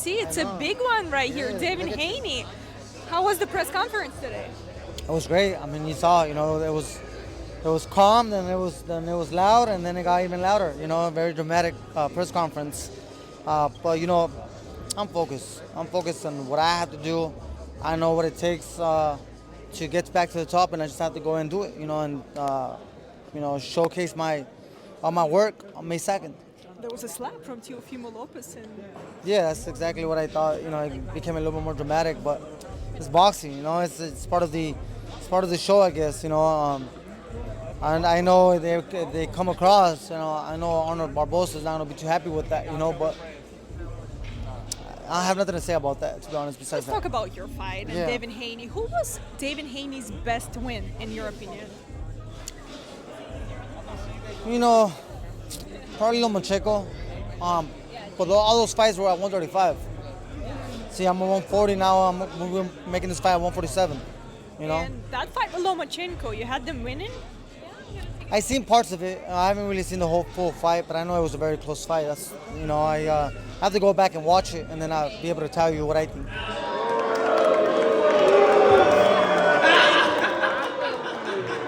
see. It's a big one right here. Devin Haney. How was the press conference today? It was great. I mean, you saw, it was calm, then it was loud, and then it got even louder. A very dramatic press conference. But I'm focused. I'm focused on what I have to do. I know what it takes to get back to the top, and I just have to go and do it. And showcase all my work on May 2nd. There was a slap from Teofimo Lopez. Yeah, that's exactly what I thought. It became a little bit more dramatic, but it's boxing. It's part of the show, I guess. And I know they come across. I know Arnold Barbosa is not going to be too happy with that. But I have nothing to say about that, to be honest. Besides Let's talk about your fight and Devin Haney. Who was Devin Haney's best win, in your opinion? Probably Lomachenko. But all those fights were at 135. See, I'm at 140 now. We're making this fight at 147. And that fight with Lomachenko, you had them winning? I seen parts of it. I haven't really seen the whole full fight, but I know it was a very close fight. That's I have to go back and watch it, and then I'll be able to tell you what I think.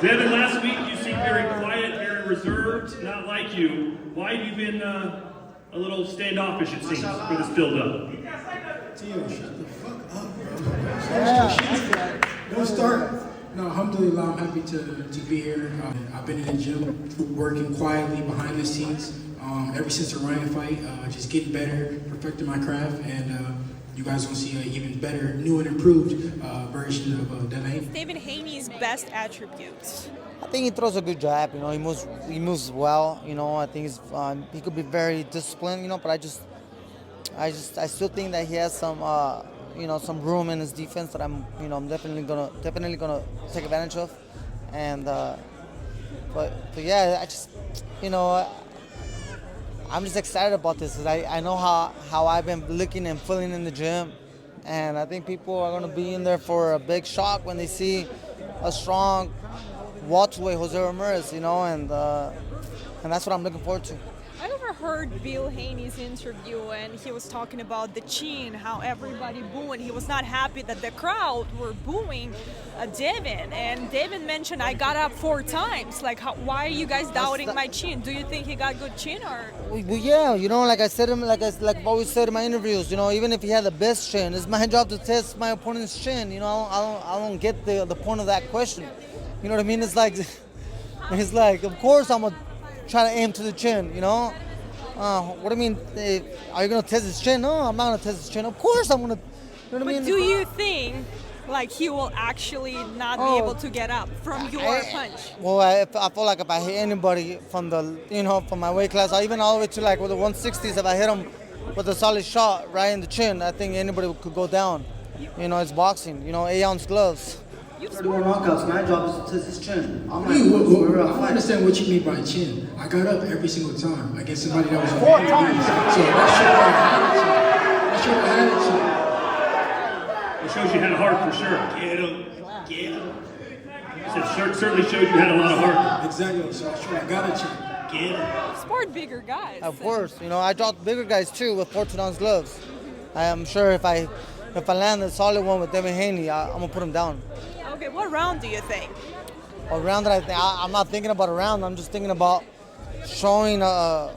Devin, last week you seemed very quiet, very reserved, not like you. Why have you been a little standoffish, it seems, for this build-up? Tio, shut the fuck up, bro. Don't start. No, alhamdulillah, I'm happy to be here. I've been in the gym, working quietly behind the scenes ever since the Ryan fight, just getting better, perfecting my craft, and you guys will see an even better, new and improved version of Devin. Devin Haney's best attributes. I think he throws a good jab. He moves well. I think he could be very disciplined. But I still think that he has some some room in his defense that I'm definitely gonna take advantage of. And but yeah, I'm just excited about this because I know how I've been looking and feeling in the gym, and I think people are gonna be in there for a big shock when they see a strong welterweight Jose Ramirez, and that's what I'm looking forward to. I overheard Bill Haney's interview, and he was talking about the chin, how everybody booing. He was not happy that the crowd were booing Devin, and Devin mentioned I got up 4 times. Like, why are you guys doubting my chin? Do you think he got good chin, or? Well, yeah, like I said, like I've always said in my interviews, even if he had the best chin, it's my job to test my opponent's chin. I don't get the point of that question. You know what I mean? It's like, of course I'm gonna try to aim to the chin. What do you mean? Are you gonna test his chin? No, I'm not gonna test his chin. Of course I'm gonna. You know what I mean? Do you think he will actually not be able to get up from your punch? Well, I feel like if I hit anybody from from my weight class, or even all the way to with the 160s, if I hit them with a solid shot right in the chin, I think anybody could go down. It's boxing. 8-ounce gloves. More knockouts. My job is to test his chin. I don't understand what you mean by chin. I got up every single time against somebody that was 4 times. So that showed I had a chin. It shows you had a heart for sure. Get him. It certainly showed you had a lot of heart. Exactly. So I got a chin. Get him. Sport bigger guys. Of course. I dropped bigger guys too with 14-ounce gloves. I am sure if I land a solid one with Devin Haney, I'm gonna put him down. Okay, what round do you think? A round that I'm not thinking about a round. I'm just thinking about showing a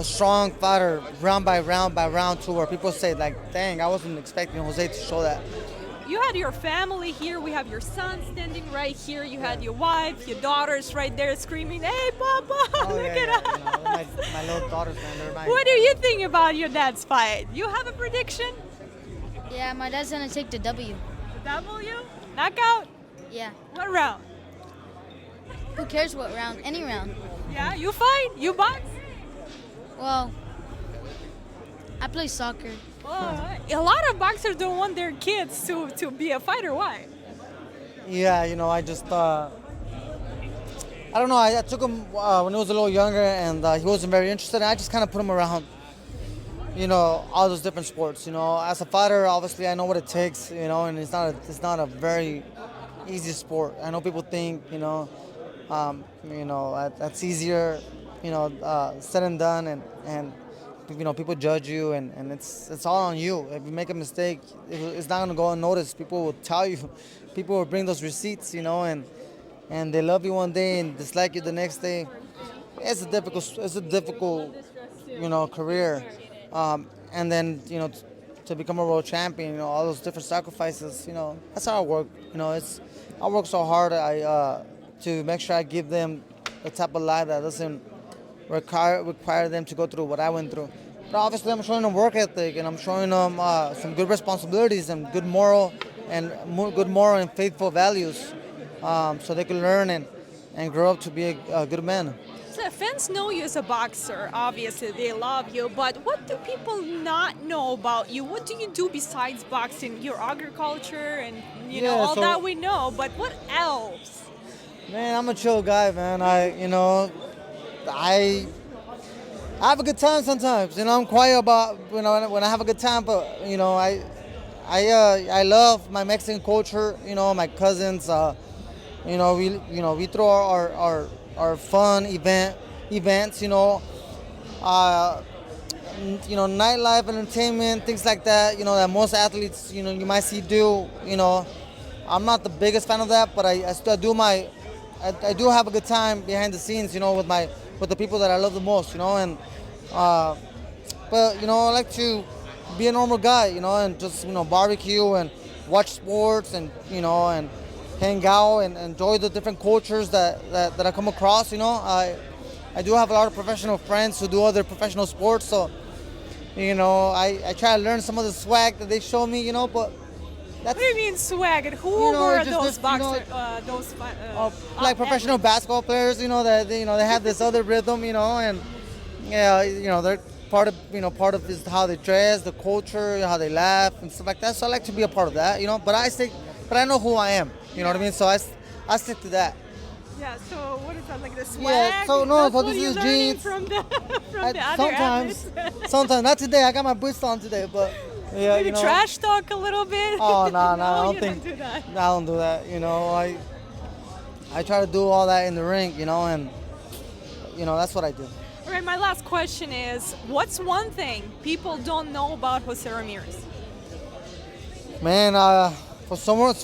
strong fighter round by round to where people say dang, I wasn't expecting Jose to show that. You had your family here. We have your son standing right here. You had your wife, your daughters right there screaming, "Hey, Papa, look at us!" My little daughters, man, they're nice. What do you think about your dad's fight? You have a prediction? Yeah, my dad's gonna take the W. The W? Knockout? Yeah. What round? Who cares what round? Any round. Yeah, you fight? You box? Well, I play soccer. Well, a lot of boxers don't want their kids to be a fighter. Why? Yeah, I just I don't know. I took him when he was a little younger, and he wasn't very interested. I just kind of put him around, all those different sports. As a fighter, obviously I know what it takes. And it's not a very easy sport. I know people think that's easier, said and done, and people judge you, and it's all on you. If you make a mistake, it's not gonna go unnoticed. People will tell you, people will bring those receipts, and they love you one day and dislike you the next day. It's a difficult, career, and then to become a world champion, all those different sacrifices, that's how I work. I work so hard to make sure I give them the type of life that doesn't require them to go through what I went through. But obviously, I'm showing them work ethic, and I'm showing them some good responsibilities and good moral and faithful values, so they can learn and grow up to be a good man. So fans know you as a boxer. Obviously, they love you. But what do people not know about you? What do you do besides boxing? Your agriculture and all that we know. But what else? Man, I'm a chill guy, man. I have a good time sometimes. I'm quiet about when I have a good time. But I love my Mexican culture. My cousins. We throw our fun events. Nightlife, entertainment, things like that. That most athletes you might see do. I'm not the biggest fan of that, but I still do I do have a good time behind the scenes, with the people that I love the most, but I like to be a normal guy, and just barbecue and watch sports and and hang out and enjoy the different cultures that I come across. I do have a lot of professional friends who do other professional sports, so I try to learn some of the swag that they show me, but. What do you mean swag? And who were those boxers? Like professional basketball players, that they have this other rhythm, and they're part of is how they dress, the culture, how they laugh and stuff like that. So I like to be a part of that, But I know who I am, you know what I mean? So I stick to that. Yeah. So what is that, like the swag? Yeah. So this is jeans. From the other athletes? Sometimes not today. I got my boots on today, but. Yeah, maybe trash talk a little bit. Oh no, I don't do that. I don't do that. I try to do all that in the ring, and that's what I do. All right, my last question is, what's one thing people don't know about Jose Ramirez? Man, for someone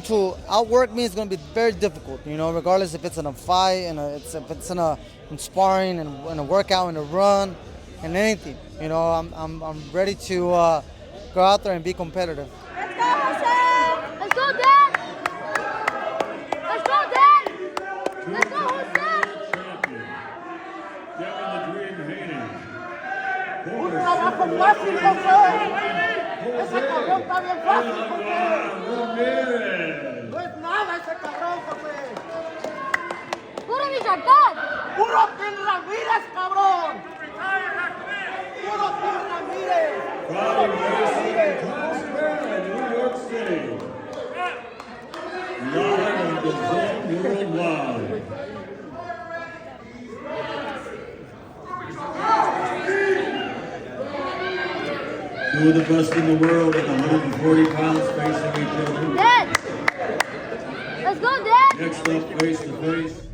to outwork me is going to be very difficult. Regardless if it's in a fight and if it's in sparring and in a workout and a run and anything. I'm ready to. Go out there and be competitive. Let's go, Jose! Let's go, Dad! Let's go, Dad! Let's go, Jose! Devin the Dream Haney'S. Un trabajo fácil, José. Ese cabrón está bien fácil, José. Ramirez. No es nada ese cabrón, José. ¡Puro Michoacán! ¡Puro Ken Ramírez, cabrón! ¡Puro Ken Ramírez! From New York City. Live on the Zone Worldwide. Two of the best in the world at 140 pounds facing each other. Dad! Let's go, Dad! Next up, face to face.